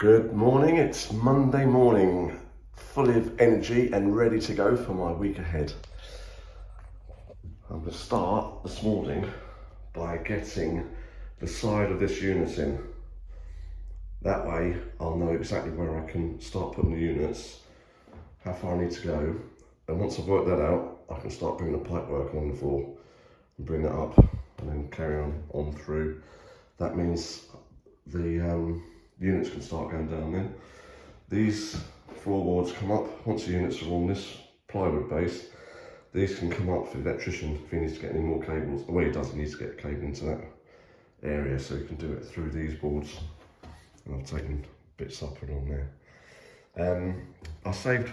Good morning, it's Monday morning, full of energy and ready to go for my week ahead. I'm going to start this morning by getting the side of this unit in. That way I'll know exactly where I can start putting the units, how far I need to go, and once I've worked that out, I can start bringing the pipe work along the floor and bring that up and then carry on through. That means the units can start going down then. These floorboards come up, once the units are on this plywood base, these can come up for the electrician if he needs to get any more cables. Well, he does, he needs to get a cable into that area, so he can do it through these boards. And I've taken bits up and on there. I saved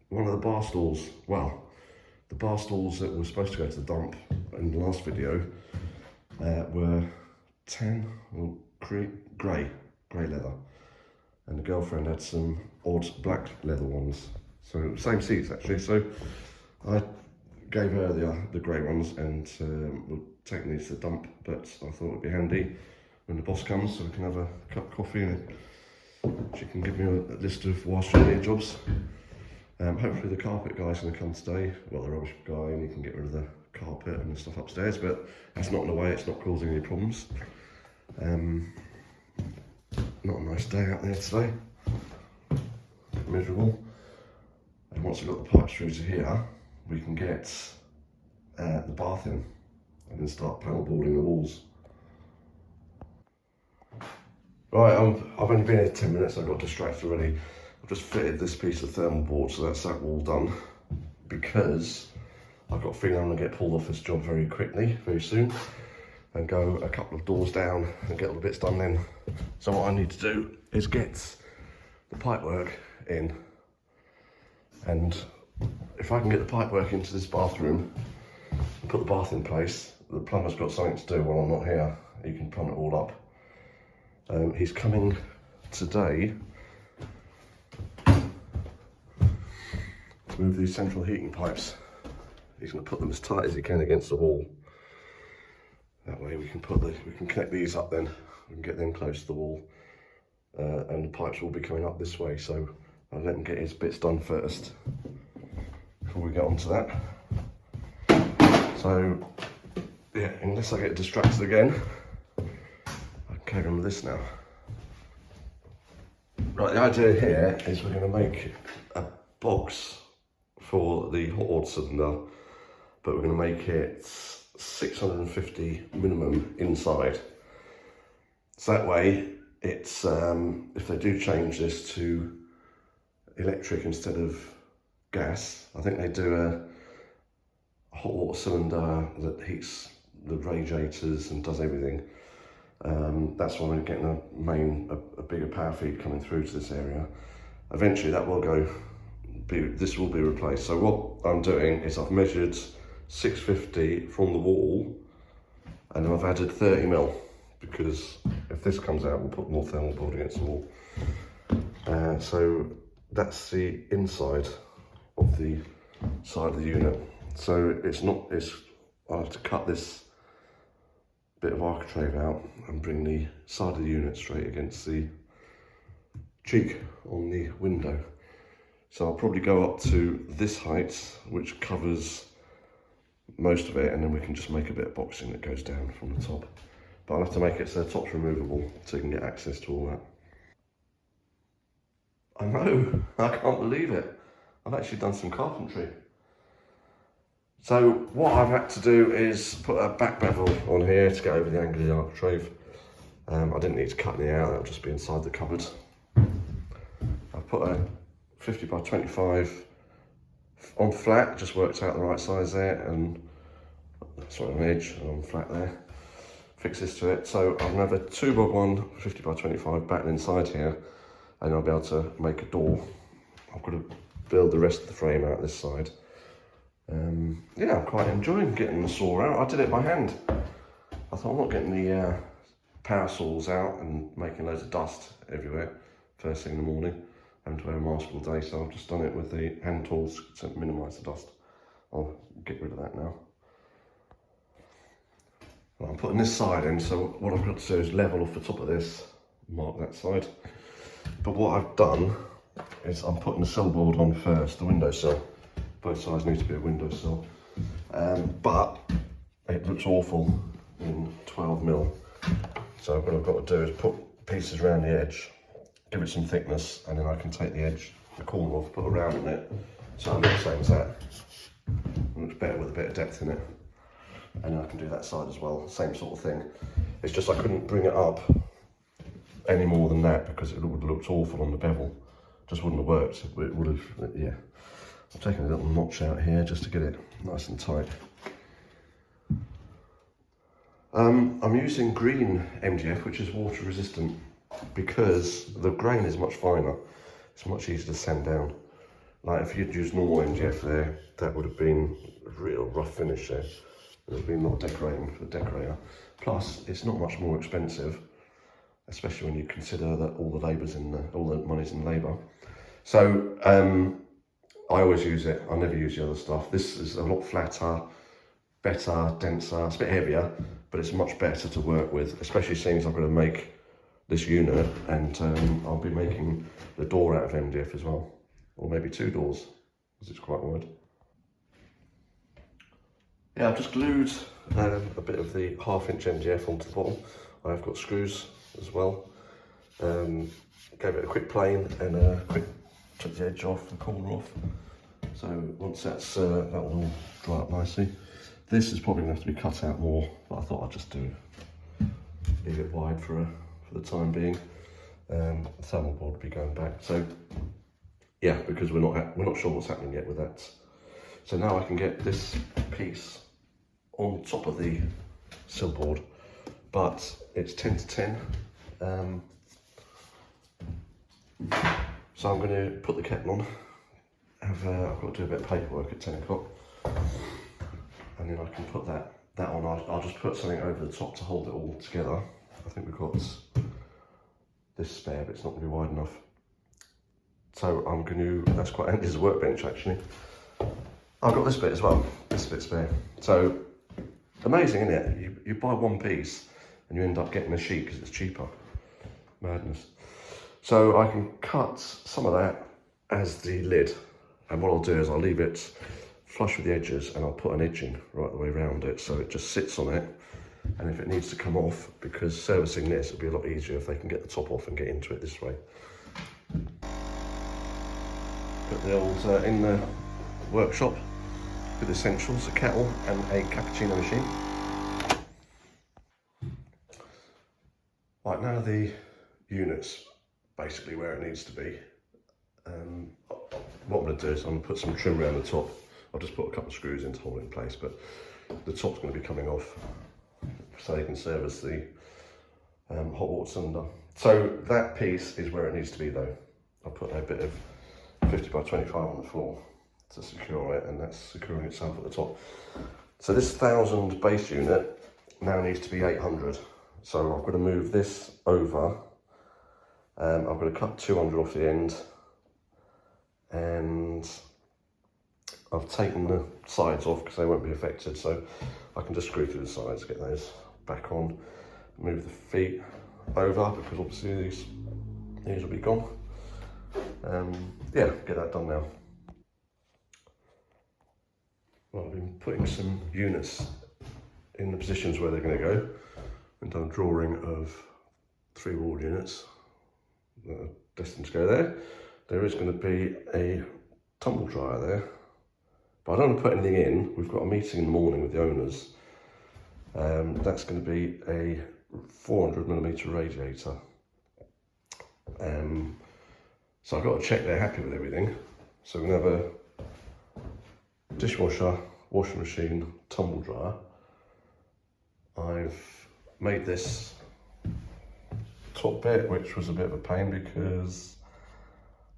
one of the bar stools. Well, the bar stools that were supposed to go to the dump in the last video were tan or grey leather, and the girlfriend had some odd black leather ones, so same seats actually. So I gave her the grey ones, and we're taking these to the dump, but I thought it'd be handy when the boss comes so we can have a cup of coffee and she can give me a list of whilst she's doing jobs. Hopefully the carpet guy's going to come today, well, the rubbish guy, and he can get rid of the carpet and the stuff upstairs, but that's not in the way, it's not causing any problems. Not a nice day out there today, miserable. And once we've got the pipes through to here, we can get the bath in and then start panel boarding the walls. Right, I've only been here 10 minutes, I got distracted already. I've just fitted this piece of thermal board, so that's that wall done, because I've got a feeling I'm going to get pulled off this job very quickly, very soon, and go a couple of doors down and get all the bits done then. So what I need to do is get the pipe work in, and if I can get the pipe work into this bathroom and put the bath in place, the plumber's got something to do while I'm not here. He can plumb it all up. He's coming today to move these central heating pipes. He's going to put them as tight as he can against the wall. That way we can connect these up then, we can get them close to the wall, and the pipes will be coming up this way, so I'll let him get his bits done first before we get on to that. So yeah, unless I get distracted again, I can carry on with this now. Right, the idea here is we're going to make a box for the hot water cylinder, but we're going to make it 650 minimum inside. So that way it's, if they do change this to electric instead of gas, I think they do a hot water cylinder that heats the radiators and does everything. That's why we're getting a bigger power feed coming through to this area. Eventually that will this will be replaced. So what I'm doing is I've measured 650 from the wall, and then I've added 30mm, because if this comes out we'll put more thermal board against the wall. So that's the inside of the side of the unit. So I'll have to cut this bit of architrave out and bring the side of the unit straight against the cheek on the window. So I'll probably go up to this height, which covers most of it, and then we can just make a bit of boxing that goes down from the top. But I'll have to make it so the top's removable so you can get access to all that. I know, I can't believe it. I've actually done some carpentry. So what I've had to do is put a back bevel on here to go over the angle of the architrave. I didn't need to cut any out, that would just be inside the cupboard. I've put a 50 by 25 on flat, just worked out the right size there, and sorry, on edge and on flat there. Fix this to it. So I'm gonna have a 2x1 50 by 25 batten inside here, and I'll be able to make a door. I've got to build the rest of the frame out this side. Yeah, I'm quite enjoying getting the saw out. I did it by hand. I thought I'm not getting the power saws out and making loads of dust everywhere first thing in the morning, having to wear a mask all day, so I've just done it with the hand tools to minimise the dust. I'll get rid of that now. Well, I'm putting this side in, so what I've got to do is level off the top of this, mark that side, But what I've done is I'm putting the sill board on first, the windowsill. Both sides need to be a windowsill. But it looks awful in 12mm. So what I've got to do is put pieces around the edge, give it some thickness, and then I can take the edge, the corner off, put a round in it, so it looks the same as that. It looks better with a bit of depth in it. And I can do that side as well, same sort of thing. It's just I couldn't bring it up any more than that because it would have looked awful on the bevel. Just wouldn't have worked. It would have, yeah. I'm taking a little notch out here just to get it nice and tight. I'm using green MDF, which is water resistant, because the grain is much finer. It's much easier to sand down. Like if you'd used normal MDF there, that would have been a real rough finish there. It would have been not decorating for the decorator. Plus, it's not much more expensive, especially when you consider that all the labour's in all the money's in labour. So I always use it. I never use the other stuff. This is a lot flatter, better, denser. It's a bit heavier, but it's much better to work with, especially since I'm going to make this unit, and I'll be making the door out of MDF as well, or maybe 2 doors, because it's quite wide. Yeah, I've just glued a bit of the 1/2" MDF onto the bottom. I've got screws as well. Gave it a quick plane and a quick took the edge off, the corner off. So once that's that will all dry up nicely. This is probably going to have to be cut out more, but I thought I'd just leave it wide for the time being. The thermal board will be going back. So yeah, because we're not sure what's happening yet with that. So now I can get this piece on top of the sill board, but it's 10 to 10. So I'm going to put the kettle on. I've got to do a bit of paperwork at 10 o'clock, and then I can put that on. I'll just put something over the top to hold it all together. I think we've got this spare, but it's not going to be wide enough. So I'm going to, that's quite handy as a workbench actually. I've got this bit as well, this bit spare. So amazing, isn't it? You buy one piece and you end up getting a sheet because it's cheaper. Madness. So I can cut some of that as the lid, and what I'll do is I'll leave it flush with the edges and I'll put an edging right the way around it so it just sits on it, and if it needs to come off, because servicing this will be a lot easier if they can get the top off and get into it this way. Put the old in the workshop with essentials, a kettle and a cappuccino machine. Right, now the unit's basically where it needs to be. What I'm going to do is I'm going to put some trim around the top. I'll just put a couple of screws in to hold it in place, but the top's going to be coming off so you can service the hot water cylinder. So that piece is where it needs to be though. I'll put a bit of 50 by 25 on the floor to secure it, and that's securing itself at the top. So this 1000 base unit now needs to be 800. So I've got to move this over. I've got to cut 200 off the end, and I've taken the sides off because they won't be affected, so I can just screw through the sides, get those back on, move the feet over because obviously these will be gone. Yeah, get that done now. Well, I've been putting some units in the positions where they're going to go, and done a drawing of 3 wall units that are destined to go there. There is going to be a tumble dryer there, but I don't want to put anything in. We've got a meeting in the morning with the owners. That's going to be a 400mm radiator. So I've got to check they're happy with everything. So we're going to have a dishwasher, washing machine, tumble dryer. I've made this top bit, which was a bit of a pain because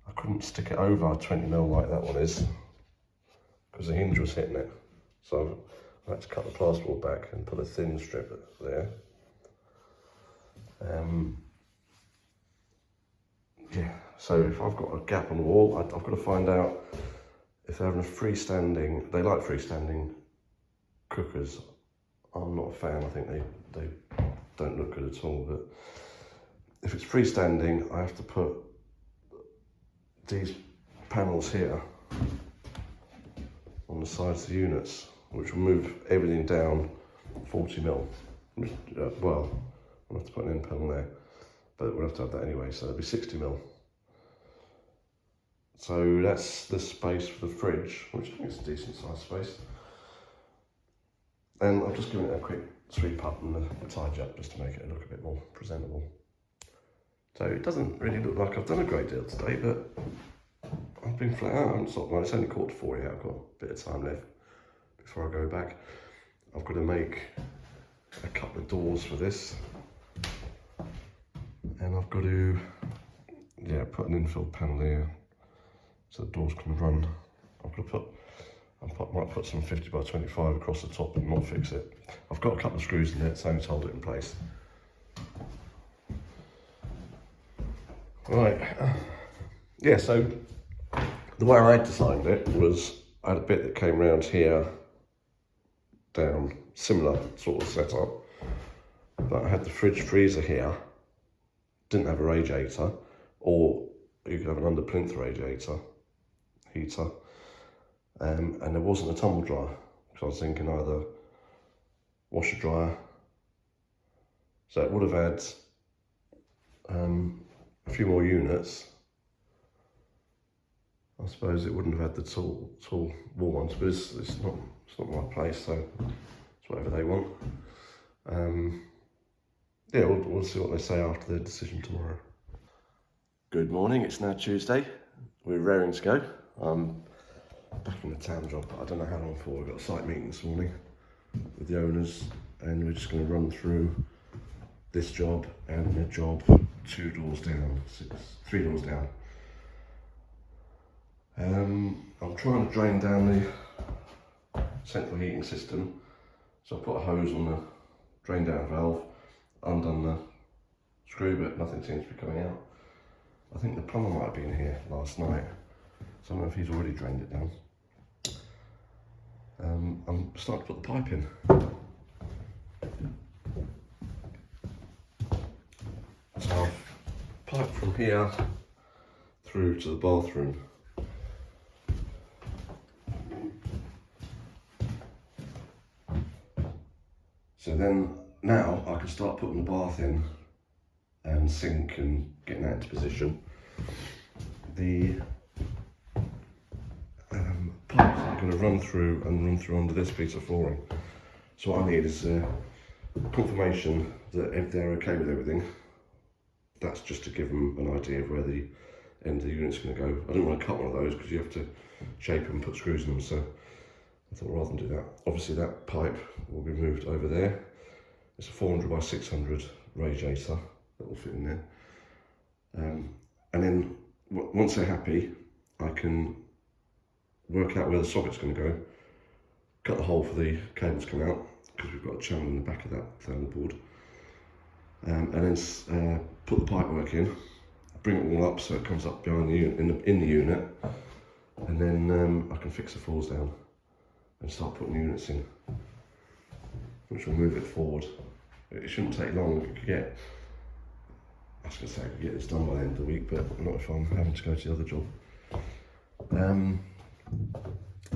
I couldn't stick it over 20mm like that one is, because the hinge was hitting it. So I had to cut the plasterboard back and put a thin strip there. Yeah, so if I've got a gap on the wall, I've got to find out if they're having a freestanding. They like freestanding cookers. I'm not a fan. I think they don't look good at all. But if it's freestanding, I have to put these panels here on the sides of the units, which will move everything down 40 mil. Well, I'll have to put an end panel there, but we'll have to have that anyway, so it'll be 60 mil. So that's the space for the fridge, which I think is a decent sized space. And I've just given it a quick sweep up and a tidy up just to make it look a bit more presentable. So it doesn't really look like I've done a great deal today, but I've been flat out. It's only 3:45 yet. I've got a bit of time left before I go back. I've got to make a couple of doors for this, and I've got to put an infill panel here so the doors can run. I might put some 50 by 25 across the top and not fix it. I've got a couple of screws in it, so to hold it in place. Right, yeah, so the way I designed it was I had a bit that came round here, down, similar sort of setup, but I had the fridge freezer here, didn't have a radiator, or you could have an under plinth radiator, heater, and there wasn't a tumble dryer, because I was thinking either washer dryer, so it would have had a few more units. I suppose it wouldn't have had the tall wall ones, but it's not my place, so it's whatever they want. Yeah, we'll see what they say after the decision tomorrow. Good morning, it's now Tuesday. We're raring to go. I'm back in the town job, but I don't know how long for. We've got a site meeting this morning with the owners, and we're just going to run through this job and the job 3 doors down. I'm trying to drain down the central heating system, so I put a hose on the drain down valve, undone the screw, but nothing seems to be coming out. I think the plumber might have been here last night, so I don't know if he's already drained it down. I'm starting to put the pipe in. So I've piped from here through to the bathroom. So then now I can start putting the bath in and sink and getting that into position. The pipes are going to run through under this piece of flooring. So what I need is confirmation that if they're okay with everything. That's just to give them an idea of where the end of the unit's going to go. I didn't want to cut one of those because you have to shape them and put screws in them, so I thought rather than do that. Obviously that pipe will be moved over there. It's a 400 by 600 radiator that will fit in there. And then once they're happy, I can work out where the socket's going to go, cut the hole for the cables to come out, because we've got a channel in the back of that thermal board. And then put the pipe work in, bring it all up so it comes up behind the unit, in the unit, and then I can fix the floors down and start putting units in, which will move it forward. It shouldn't take long. I could get this done by the end of the week, but not if I'm having to go to the other job.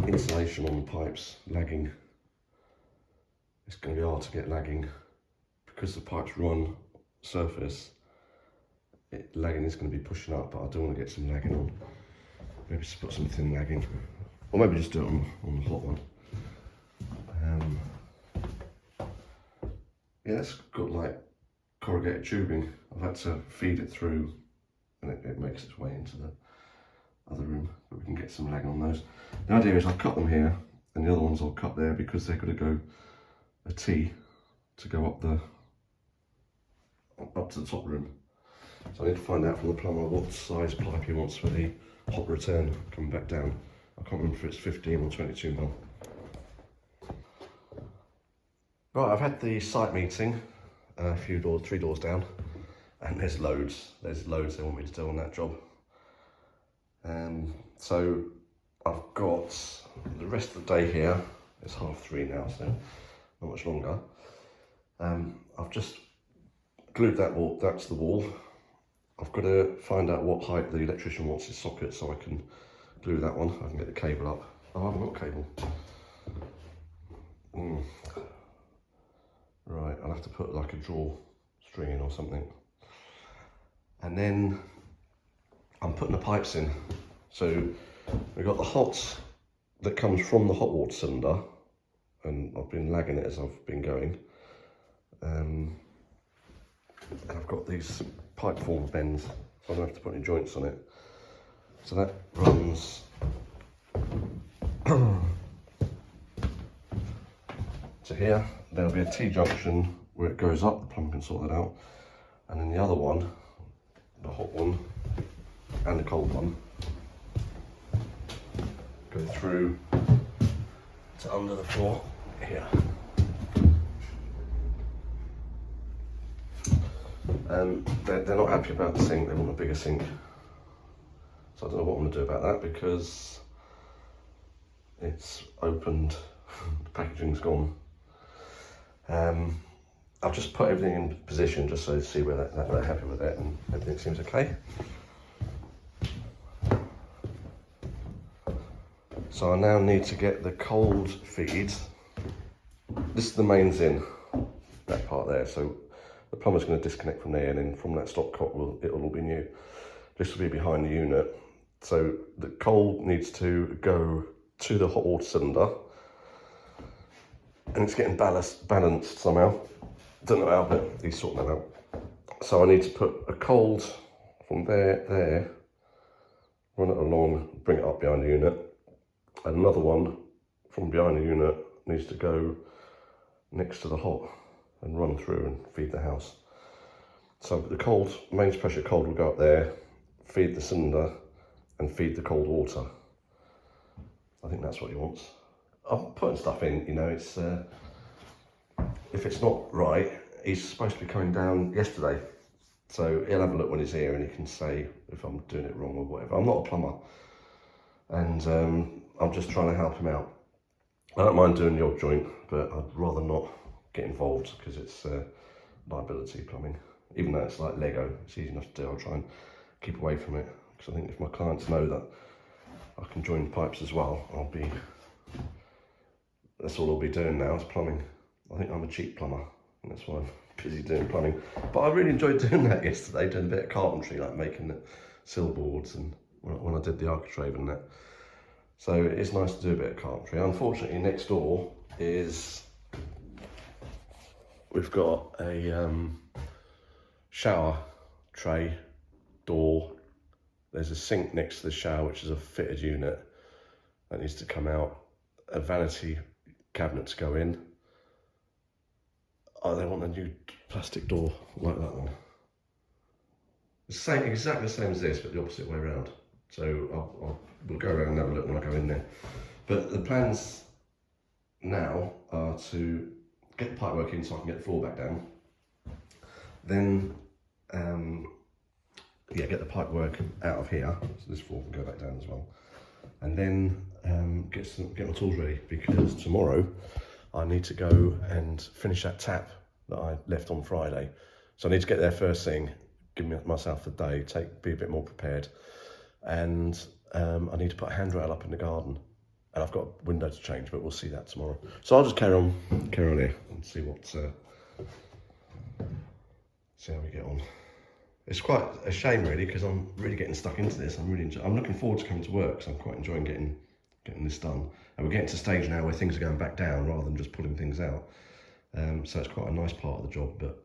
Insulation on the pipes, lagging. It's going to be hard to get lagging. Because the pipes run surface, lagging is going to be pushing up, but I do want to get some lagging on. Maybe just put some thin lagging, or maybe just do it on the hot one. Yeah, it's got like corrugated tubing. I've had to feed it through, and it makes its way into the other room, but we can get some lag on those. The idea is I'll cut them here, and the other ones I'll cut there because they're going to go a T to go up to the top room. So I need to find out from the plumber what size pipe he wants for the hot return coming back down. I can't remember if it's 15 or 22 mil. Right, I've had the site meeting, 3 doors down, and there's loads they want me to do on that job. So I've got the rest of the day here. It's 3:30 now, so not much longer. I've just glued that wall, that's the wall. I've got to find out what height the electrician wants his socket so I can glue that one. I can get the cable up. Oh, I haven't got cable. Right, I'll have to put like a drawstring in or something. And then I'm putting the pipes in. So we've got the hot that comes from the hot water cylinder, and I've been lagging it as I've been going. And I've got these pipe form bends, so I don't have to put any joints on it. So that runs to here. There'll be a T-junction where it goes up, the plumber can sort that out. And then the other one, the hot one and the cold one, go through to under the floor here. They're not happy about the sink, they want a bigger sink. So I don't know what I'm going to do about that because it's opened, the packaging's gone. I've just put everything in position just so to see where they're happy with it, and everything seems okay. So I now need to get the cold feed. This is the mains in, that part there. So the plumber's going to disconnect from there, and then from that stopcock it'll all be new. This will be behind the unit. So the cold needs to go to the hot water cylinder, and it's getting balanced somehow. Don't know how, but he's sorting that out. So I need to put a cold from there, run it along, bring it up behind the unit. And another one from behind the unit needs to go next to the hot and run through and feed the house. So the cold, mains pressure cold will go up there, feed the cylinder and feed the cold water. I think that's what he wants. I'm putting stuff in, you know, it's if it's not right, he's supposed to be coming down yesterday. So he'll have a look when he's here and he can say if I'm doing it wrong or whatever. I'm not a plumber, and I'm just trying to help him out. I don't mind doing the odd joint, but I'd rather not get involved because it's liability plumbing. Even though it's like Lego, it's easy enough to do. I'll try and keep away from it because I think if my clients know that I can join pipes as well, that's all I'll be doing now is plumbing. I think I'm a cheap plumber, and that's why I'm busy doing plumbing. But I really enjoyed doing that yesterday, doing a bit of carpentry, like making the sill boards, and when I did the architrave and that. So it's nice to do a bit of carpentry. Unfortunately, next door is, we've got a shower tray door. There's a sink next to the shower, which is a fitted unit that needs to come out. A vanity cabinet to go in. Oh, they want a new plastic door like that one. The same, exactly the same as this, but the opposite way around. So we'll go around and have a look when I go in there. But the plans now are to get the pipe work in so I can get the floor back down. Then, get the pipe work out of here, so this floor can go back down as well. And then get my tools ready, because tomorrow I need to go and finish that tap that I left on Friday. So I need to get there first thing, give myself the day, be a bit more prepared. And I need to put a handrail up in the garden. And I've got a window to change, but we'll see that tomorrow. So I'll just carry on here and see how we get on. It's quite a shame really, because I'm really getting stuck into this. I'm looking forward to coming to work, because I'm quite enjoying getting this done. And we're getting to a stage now where things are going back down rather than just pulling things out. So it's quite a nice part of the job, but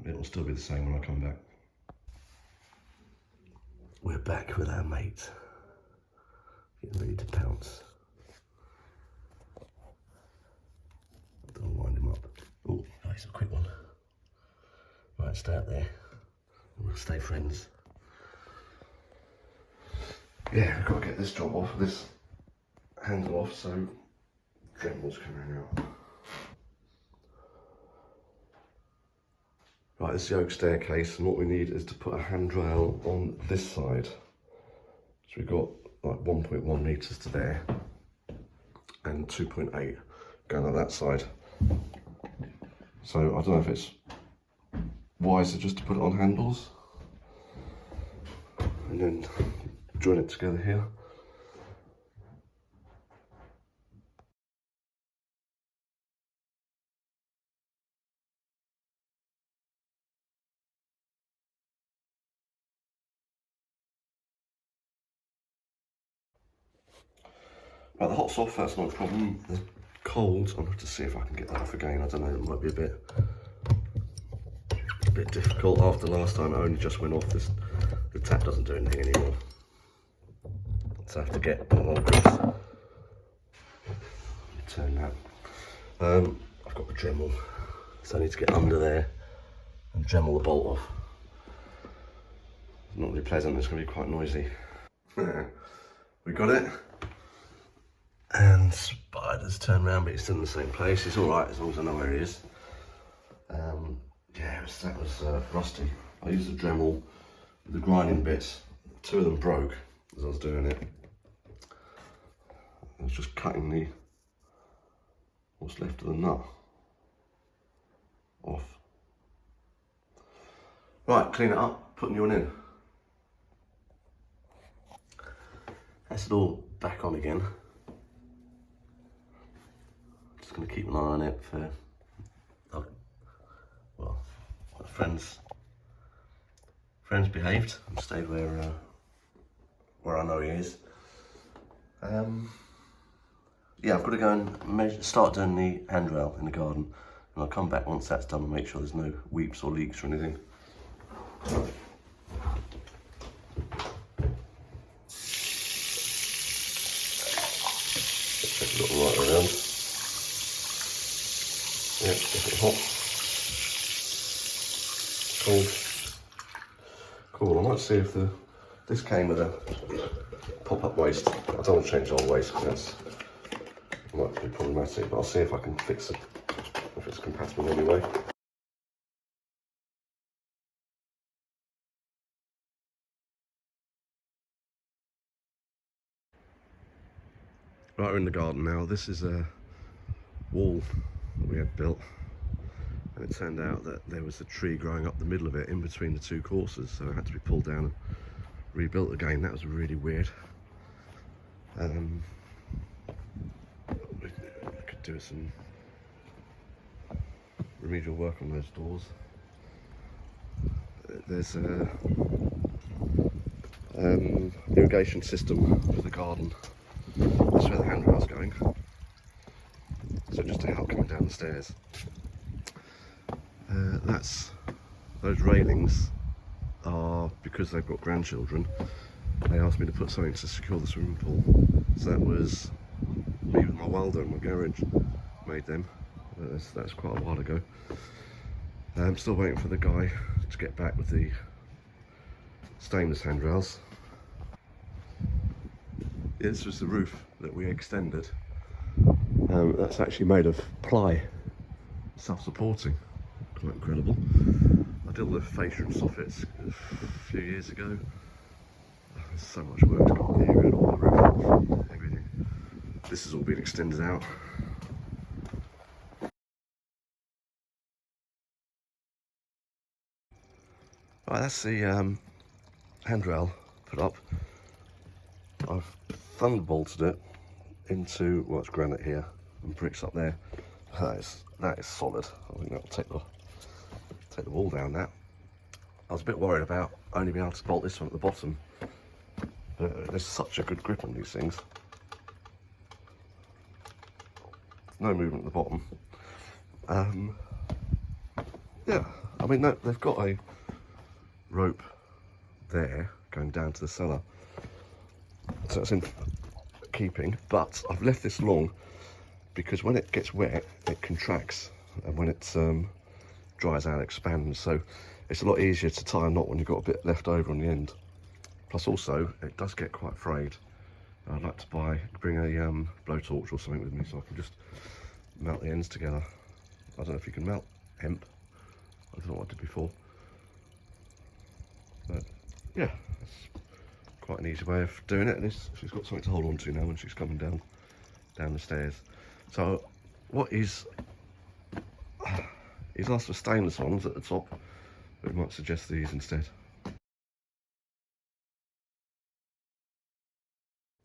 it will still be the same when I come back. We're back with our mate, getting ready to pounce. Don't wind him up. Oh, nice, a quick one. Right, stay up there. We'll stay friends. Yeah, we've got to get this job off, this handle off, so Dremel's coming out. Right, this is the oak staircase, and what we need is to put a handrail on this side. So we've got like 1.1 metres to there, and 2.8 going on that side. So I don't know if it's wiser just to put it on handles. and then join it together here. Right, the hot's off, that's not a problem. The cold, I'll have to see if I can get that off again. I don't know, it might be a bit difficult. After last time it only just went off. The tap doesn't do anything anymore. So I have to get my old grips. Turn that. I've got the Dremel, so I need to get under there and Dremel the bolt off. It's not really pleasant, it's going to be quite noisy. We got it. And spider's turned around, but it's still in the same place. It's all right as long as I know where it is. Yeah, that was rusty. I used the Dremel, the grinding bits. 2 of them broke as I was doing it. I was just cutting what's left of the nut off. Right, clean it up, put a new one in. That's it all back on again. Just going to keep an eye on it for, well, my friends behaved and stayed where I know he is. Yeah, I've got to go and start doing the handrail in the garden, and I'll come back once that's done and make sure there's no weeps or leaks or anything. Check it right around. Yeah, definitely hot. Cool. I might see if this came with a pop-up waist. I don't want to change the old waist because that might be problematic, but I'll see if I can fix it, if it's compatible anyway. Right, we're in the garden now. This is a wall that we had built, and it turned out that there was a tree growing up the middle of it in between the 2 courses, so it had to be pulled down and rebuilt again. That was really weird. We could do some remedial work on those doors. There's a irrigation system for the garden. That's where the handrail's going. So just to help coming down the stairs. Those railings are, because they've got grandchildren, they asked me to put something to secure the swimming pool. So that was me with my welder in my garage made them. That's quite a while ago. I'm still waiting for the guy to get back with the stainless handrails. This was the roof that we extended. That's actually made of ply, self-supporting, quite incredible. I did all the fascia and soffits a few years ago. There's so much work to go here and all the roof, everything. This has all been extended out. Right, that's the handrail put up. I've thunderbolted it into, well, it's granite here and bricks up there. That is solid. I think that'll take the wall down. That I was a bit worried about only being able to bolt this one at the bottom, but there's such a good grip on these things. No movement at the bottom. Yeah, I mean they've got a rope there going down to the cellar, so it's in keeping, but I've left this long because when it gets wet it contracts, and when it dries out it expands, so it's a lot easier to tie a knot when you've got a bit left over on the end. Plus also it does get quite frayed. I'd like to bring a blowtorch or something with me so I can just melt the ends together. I don't know if you can melt hemp. I don't know what I did before, but yeah, that's quite an easy way of doing it. And she's got something to hold on to now when she's coming down the stairs. So what he's asked for stainless ones at the top, but we might suggest these instead.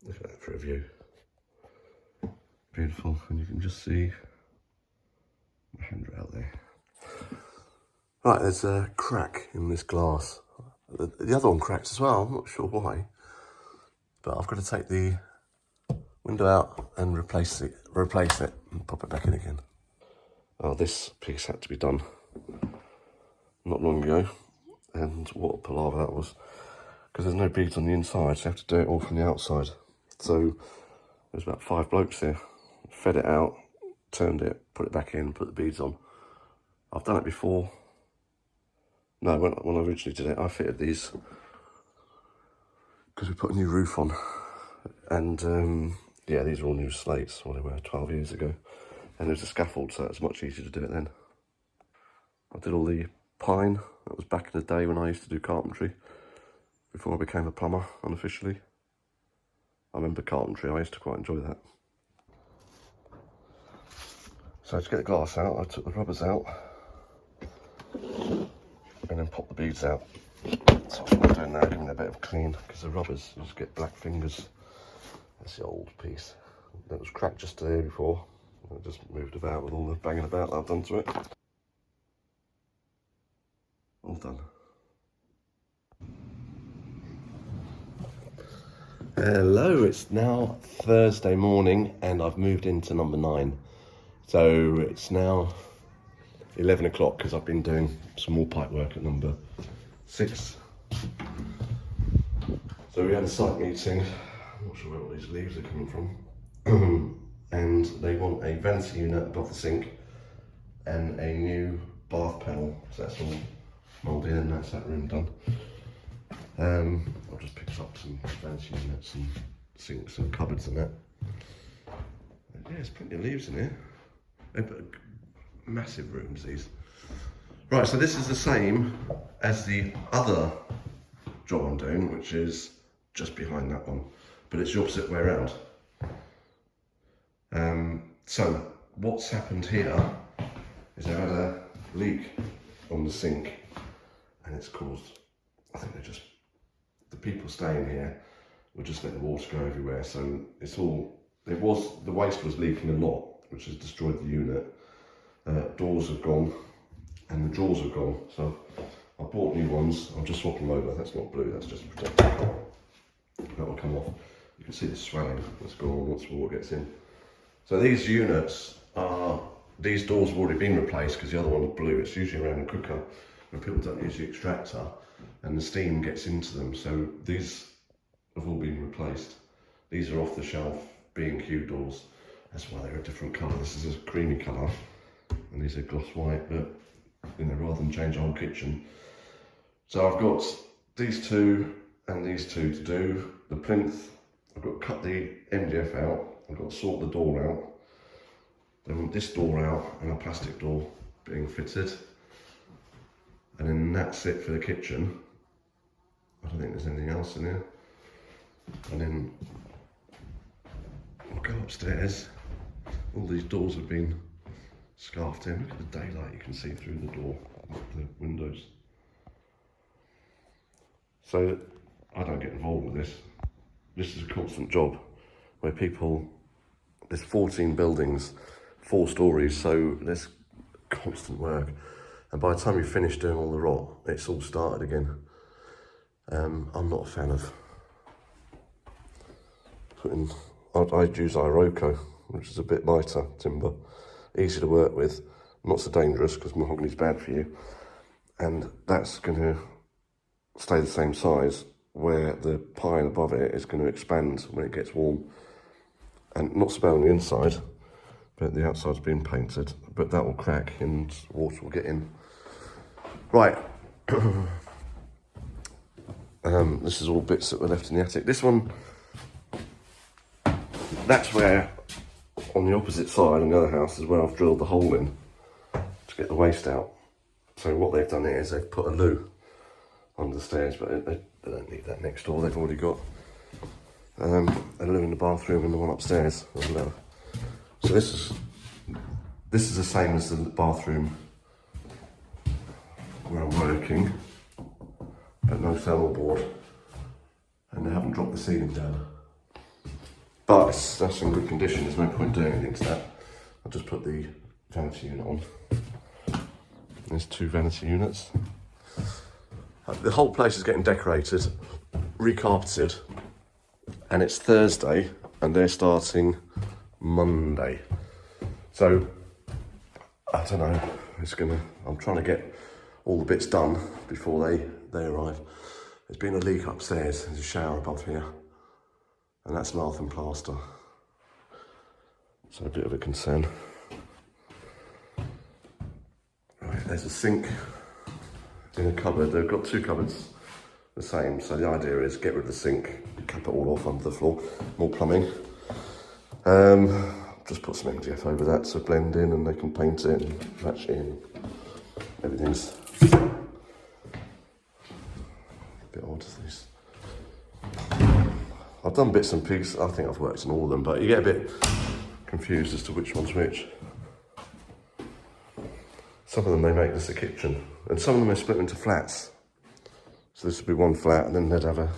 Look at that for a view. Beautiful, and you can just see the handrail there. Right, there's a crack in this glass. The other one cracked as well, I'm not sure why. But I've got to take the window out and replace it and pop it back in again. Oh, this piece had to be done not long ago. And what a palaver that was. Because there's no beads on the inside, so you have to do it all from the outside. So there's about 5 blokes here. Fed it out, turned it, put it back in, put the beads on. I've done it before. No, when I originally did it, I fitted these because we put a new roof on. And yeah, these are all new slates, what they were 12 years ago. And there's a scaffold, so it's much easier to do it then. I did all the pine. That was back in the day when I used to do carpentry, before I became a plumber unofficially. I remember carpentry, I used to quite enjoy that. So to get the glass out, I took the rubbers out and then popped the beads out. So what I'm doing now, giving it a bit of a clean, because the rubbers, you just get black fingers. That's the old piece. That was cracked just the day before. I just moved about with all the banging about that I've done to it. All done. Hello, it's now Thursday morning and I've moved into number 9. So it's now 11 o'clock because I've been doing some more pipe work at number 6. So we had a site meeting, I'm not sure where all these leaves are coming from, and they want a vanity unit above the sink and a new bath panel, so that's all moulded in, that's that room done. I've just picked up some vanity units and sinks and cupboards and that. And yeah, there's plenty of leaves in here. Massive rooms, these. Right, so this is the same as the other job I'm doing, which is just behind that one, but it's the opposite way around. So what's happened here is I had a leak on the sink, and it's caused, I think the people staying here would just let the water go everywhere. So the waste was leaking a lot, which has destroyed the unit. Doors have gone and the drawers have gone. So I bought new ones. I'll just swap them over. That's not blue, that's just protective. That will come off. You can see the swelling that's gone once the water gets in. So these units these doors have already been replaced because the other one's blue. It's usually around the cooker when people don't use the extractor and the steam gets into them. So these have all been replaced. These are off the shelf B&Q doors. That's why they're a different colour. This is a creamy colour and these are gloss white, but rather than change the whole kitchen. So I've got these two and these two to do. The plinth, I've got to cut the MDF out. I've got to sort the door out. Then want this door out and a plastic door being fitted. And then that's it for the kitchen. I don't think there's anything else in here. And then I'll go upstairs. All these doors have been scarfed in. Look at the daylight you can see through the door, the windows. So I don't get involved with this. This is a constant job where there's 14 buildings, 4 stories, so there's constant work. And by the time you finish doing all the rot, it's all started again. I'm not a fan of I'd use Iroko, which is a bit lighter timber, easy to work with, not so dangerous because mahogany's bad for you. And that's going to stay the same size, where the pine above it is going to expand when it gets warm. And not so bad on the inside, but the outside's been painted, but that will crack and water will get in. Right. This is all bits that were left in the attic. This one, that's where, on the opposite side, on the other house, is where I've drilled the hole in to get the waste out. So what they've done here is they've put a loo under the stairs, but they don't need that next door. They've already got a loo in the bathroom and the one upstairs. So this is the same as the bathroom where I'm working, but no thermal board, and they haven't dropped the ceiling down. but that's in good condition. There's no point doing anything to that. I'll just put the vanity unit on. There's 2 vanity units. The whole place is getting decorated, recarpeted, and it's Thursday, and they're starting Monday. So, I don't know, I'm trying to get all the bits done before they arrive. There's been a leak upstairs, there's a shower above here, and that's lath and plaster. So a bit of a concern. Right, there's a sink in a cupboard. They've got 2 cupboards the same, so the idea is get rid of the sink, cap it all off under the floor, more plumbing. Just put some MDF over that to blend in, and they can paint it and match it in. Everything's a bit odd, this. I've done bits and pieces. I think I've worked on all of them, but you get a bit confused as to which one's which. Some of them they make this a kitchen, and some of them are split into flats. So this would be one flat, and then they'd have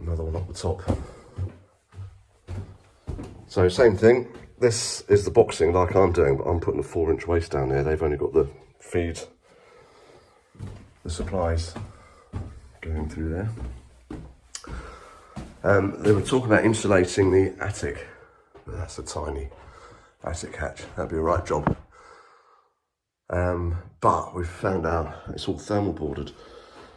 another one up the top. So same thing. This is the boxing like I'm doing, but I'm putting a 4-inch waste down there. They've only got the feed, the supplies going through there. They were talking about insulating the attic, but that's a tiny attic hatch. That'd be a right job. But we've found out it's all thermal boarded.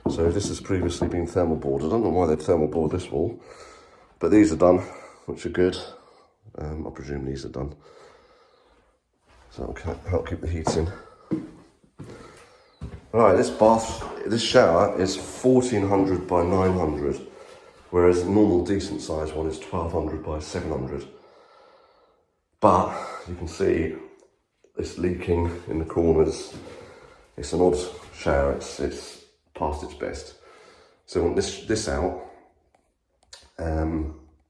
So this has previously been thermal boarded. I don't know why they'd thermal board this wall, but these are done, which are good. I presume these are done. So that'll help keep the heat in. Right, this shower is 1400 by 900, whereas a normal decent size one is 1200 by 700. But you can see it's leaking in the corners. It's an odd shower, it's past its best. So I want this out.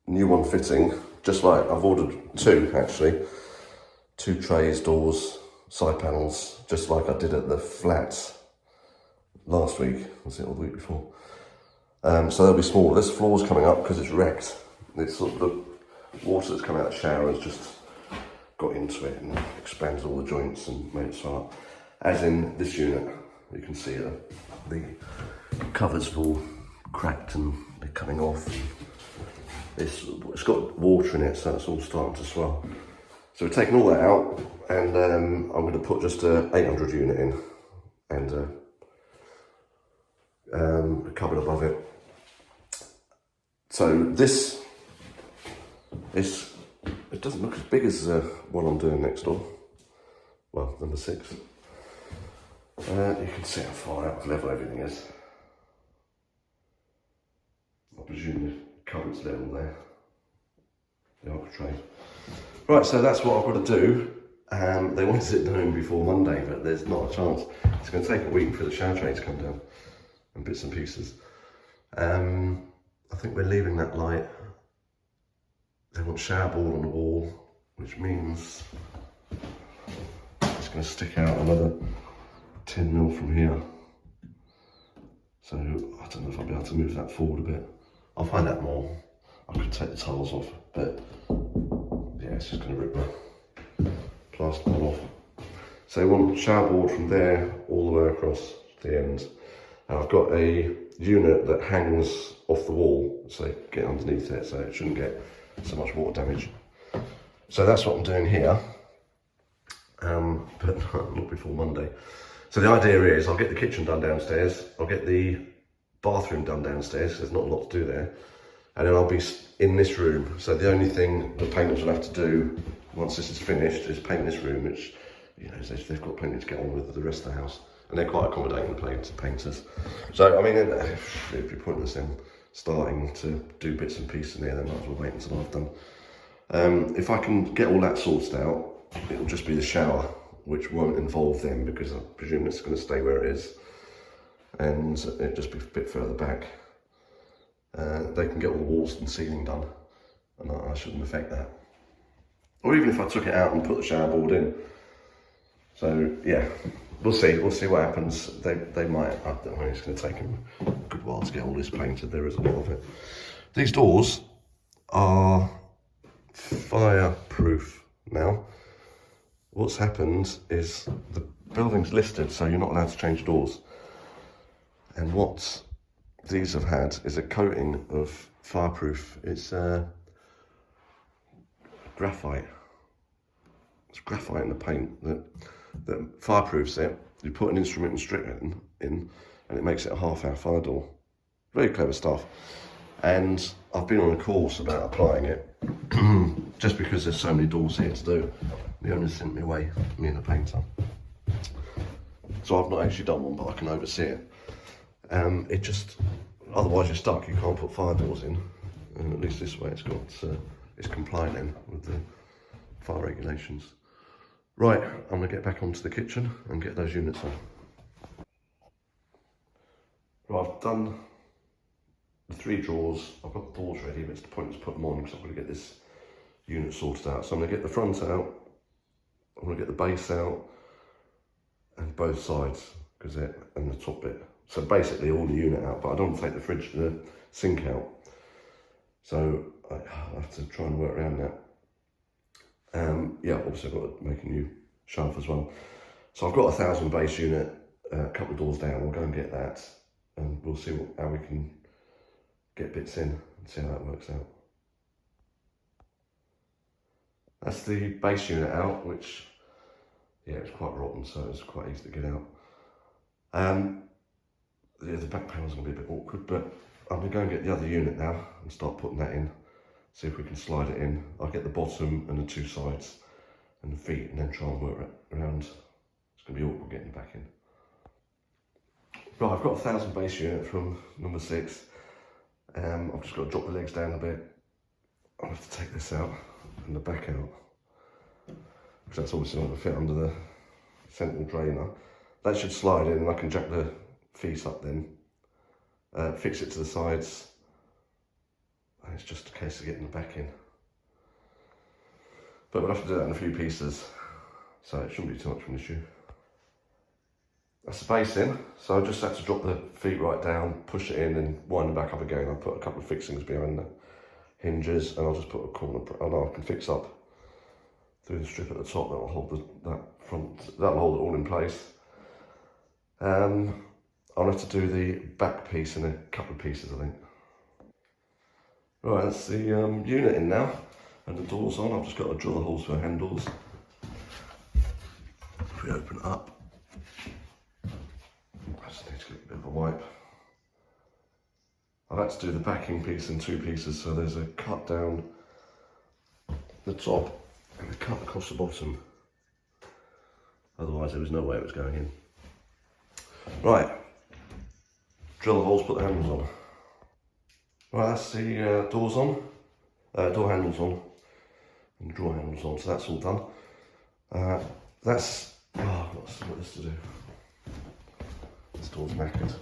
New one fitting, just like I've ordered 2 actually. 2 trays, doors, side panels, just like I did at the flats last week, was it, or the week before? So they'll be smaller. This floor's coming up because it's wrecked. It's sort of the water that's come out of the shower has just got into it and expanded all the joints and made it swell up. As in this unit, you can see the covers have all cracked and they're coming off. It's got water in it, so it's all starting to swell. So we're taking all that out, and I'm going to put just a 800 unit in, and a cupboard above it. So this is, it doesn't look as big as the one I'm doing next door. Well, number 6. You can see how far out of level everything is. I presume the cupboard's level there. The architrave. Right, so that's what I've got to do. They wanted it done before Monday, but there's not a chance. It's going to take a week for the shower tray to come down and bits and pieces. I think we're leaving that light. They want shower board on the wall, which means it's going to stick out another 10mm from here. So I don't know if I'll be able to move that forward a bit. I'll find out more. I could take the tiles off, but yeah, it's just going to rip the plasterboard off. So we want shower board from there all the way across the end. And I've got a unit that hangs off the wall, so get underneath it, so it shouldn't get so much water damage. So that's what I'm doing here, but not before Monday. So the idea is I'll get the kitchen done downstairs, I'll get the bathroom done downstairs, there's not a lot to do there, and then I'll be in this room. So the only thing the painters will have to do once this is finished is paint this room, which, you know, they've got plenty to get on with the rest of the house. And they're quite accommodating, the painters. So, I mean, it'd be pointless them starting to do bits and pieces in there. They might as well wait until I've done. If I can get all that sorted out, it'll just be the shower, which won't involve them because I presume it's going to stay where it is. And it'll just be a bit further back. They can get all the walls and ceiling done, and I shouldn't affect that. Or even if I took it out and put the shower board in. So, yeah. We'll see what happens. They might, I don't know, it's going to take them a good while to get all this painted. There is a lot of it. These doors are fireproof now. What's happened is the building's listed, so you're not allowed to change doors. And what these have had is a coating of fireproof. It's graphite. It's graphite in the paint that fireproofs it. You put an instrument and strip it in and it makes it a half-hour fire door. Very clever stuff. And I've been on a course about applying it just because there's so many doors here to do. The owner sent me away, me and the painter. So I've not actually done one, but I can oversee it. It just, otherwise you're stuck, you can't put fire doors in. And at least this way it's compliant then with the fire regulations. Right, I'm gonna get back onto the kitchen and get those units on. Right, I've done the 3 drawers. I've got the doors ready, but it's the point to put them on because I've got to get this unit sorted out. So I'm gonna get the front out, I'm gonna get the base out, and both sides, and the top bit. So basically all the unit out, but I don't want to take the sink out. So I have to try and work around that. Yeah, obviously I've got to make a new shelf as well. So I've got a 1,000 base unit, a couple of doors down. We'll go and get that, and we'll see how we can get bits in and see how that works out. That's the base unit out, which, yeah, it's quite rotten, so it's quite easy to get out. Yeah, the back panel's going to be a bit awkward, but I'm going to go and get the other unit now and start putting that in, see if we can slide it in. I'll get the bottom and the 2 sides and the feet, and then try and work around. It's going to be awkward getting back in. Right, I've got a 1,000 base unit from number 6. I've just got to drop the legs down a bit. I'll have to take this out and the back out, because that's obviously not going to fit under the central drainer. That should slide in and I can jack the feet up then, fix it to the sides, and it's just a case of getting the back in. But we'll have to do that in a few pieces, so it shouldn't be too much of an issue. That's the base in, so I just had to drop the feet right down, push it in and wind them back up again. I'll put a couple of fixings behind the hinges, and I'll just put a corner, I can fix up through the strip at the top that will hold that'll hold it all in place. I'll have to do the back piece in a couple of pieces, I think. Right, that's the unit in now, and the doors on. I've just got to drill the holes for handles. If we open it up, I just need to get a bit of a wipe. I've had to do the backing piece in 2 pieces, so there's a cut down the top and a cut across the bottom. Otherwise there was no way it was going in. Right, drill the holes, put the handles on. Right, that's the doors on, door handles on, and the drawer handles on, so that's all done. What's this to do? This door's knackered.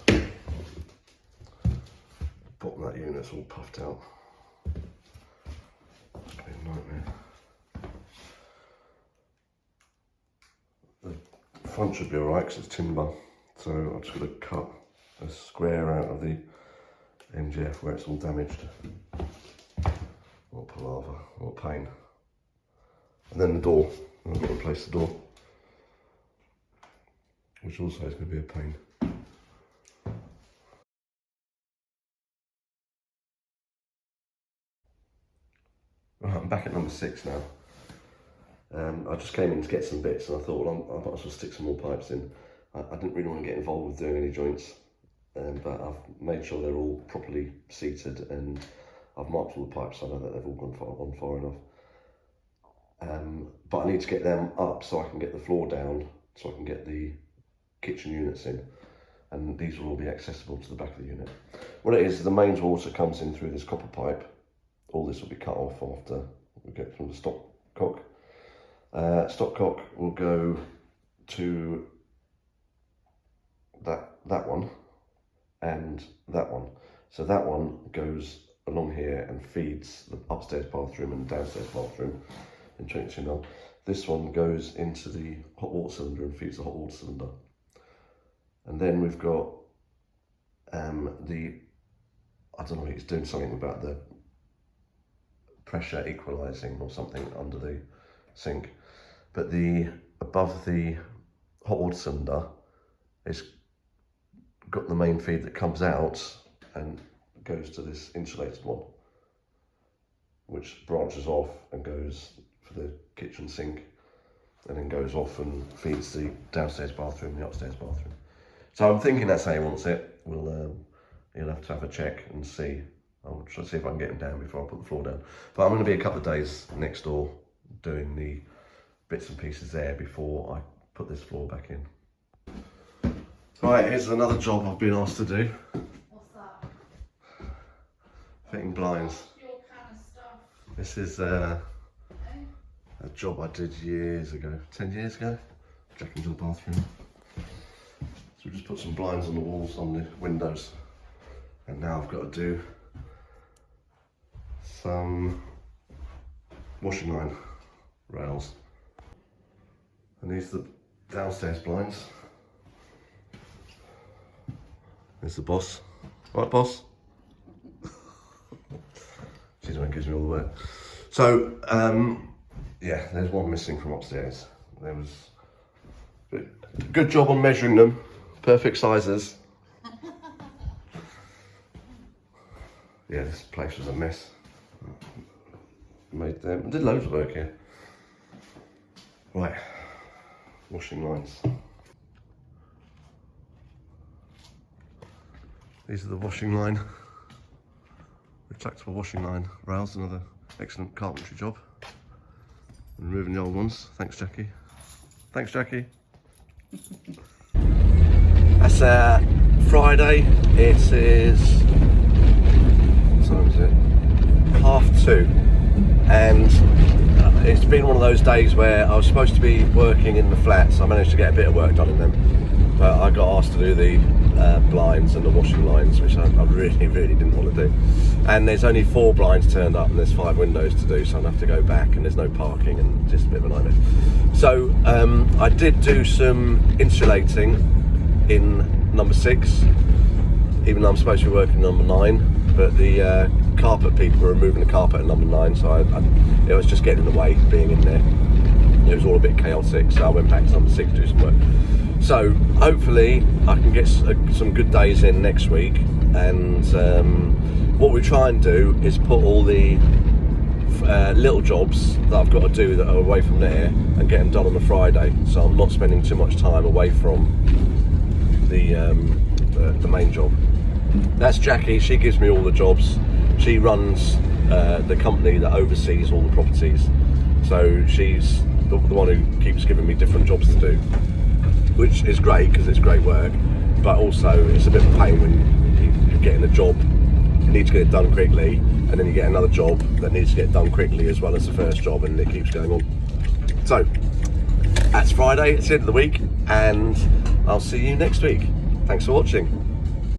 Bottom of that unit's all puffed out. It's going to be a nightmare. The front should be alright because it's timber, so I'm just going to cut a square out of the MGF where it's all damaged. What palaver, what pain. And then the door, I've got to replace the door, which also is going to be a pain. Right, I'm back at number 6 now. I just came in to get some bits and I thought, well, I might as well stick some more pipes in. I didn't really want to get involved with doing any joints, but I've made sure they're all properly seated and I've marked all the pipes so I know that they've all gone on far enough. But I need to get them up so I can get the floor down, so I can get the kitchen units in, and these will all be accessible to the back of the unit. What it is, the mains water comes in through this copper pipe. All this will be cut off after we get from the stopcock. Stopcock will go to that one and that one. So that one goes along here and feeds the upstairs bathroom and downstairs bathroom in Changchun. This one goes into the hot water cylinder and feeds the hot water cylinder. And then we've got I don't know, it's doing something about pressure equalizing or something under the sink. But the above the hot water cylinder is got the main feed that comes out and goes to this insulated one, which branches off and goes for the kitchen sink, and then goes off and feeds the downstairs bathroom, the upstairs bathroom. So I'm thinking that's how he wants it. He'll have to have a check and see. I'll try to see if I can get him down before I put the floor down. But I'm going to be a couple of days next door doing the bits and pieces there before I put this floor back in. Right, here's another job I've been asked to do. What's that? Fitting blinds. Your kind of stuff. This is a job I did years ago, 10 years ago. Jack into the bathroom. So we just put some blinds on the walls, on the windows. And now I've got to do some washing line rails. And these are the downstairs blinds. There's the boss. Right, boss? She's the one who gives me all the work. So, yeah, there's one missing from upstairs. There was a good job on measuring them. Perfect sizes. Yeah, this place was a mess. Did loads of work here. Right, washing lines. These are the washing line, retractable washing line rails. Another excellent carpentry job. Removing the old ones. Thanks, Jackie. Thanks, Jackie. That's Friday. It is, what time is it? 2:30, and it's been one of those days where I was supposed to be working in the flats. I managed to get a bit of work done in them, but I got asked to do the blinds and the washing lines, which I really didn't want to do. And there's only 4 blinds turned up and there's 5 windows to do, so I'll have to go back, and there's no parking and just a bit of a nightmare. So I did do some insulating in number 6, even though I'm supposed to be working number 9, but the carpet people were removing the carpet at number 9, so it was just getting in the way being in there. It was all a bit chaotic, so I went back to number 6 to do some work. So hopefully I can get some good days in next week, and what we try and do is put all the little jobs that I've got to do that are away from there and get them done on a Friday, so I'm not spending too much time away from the main job. That's Jackie. She gives me all the jobs. She runs the company that oversees all the properties, so she's the one who keeps giving me different jobs to do, which is great because it's great work, but also it's a bit of a pain when you're getting a job, you need to get it done quickly, and then you get another job that needs to get done quickly as well as the first job, and it keeps going on. So that's Friday, it's the end of the week, and I'll see you next week. Thanks for watching.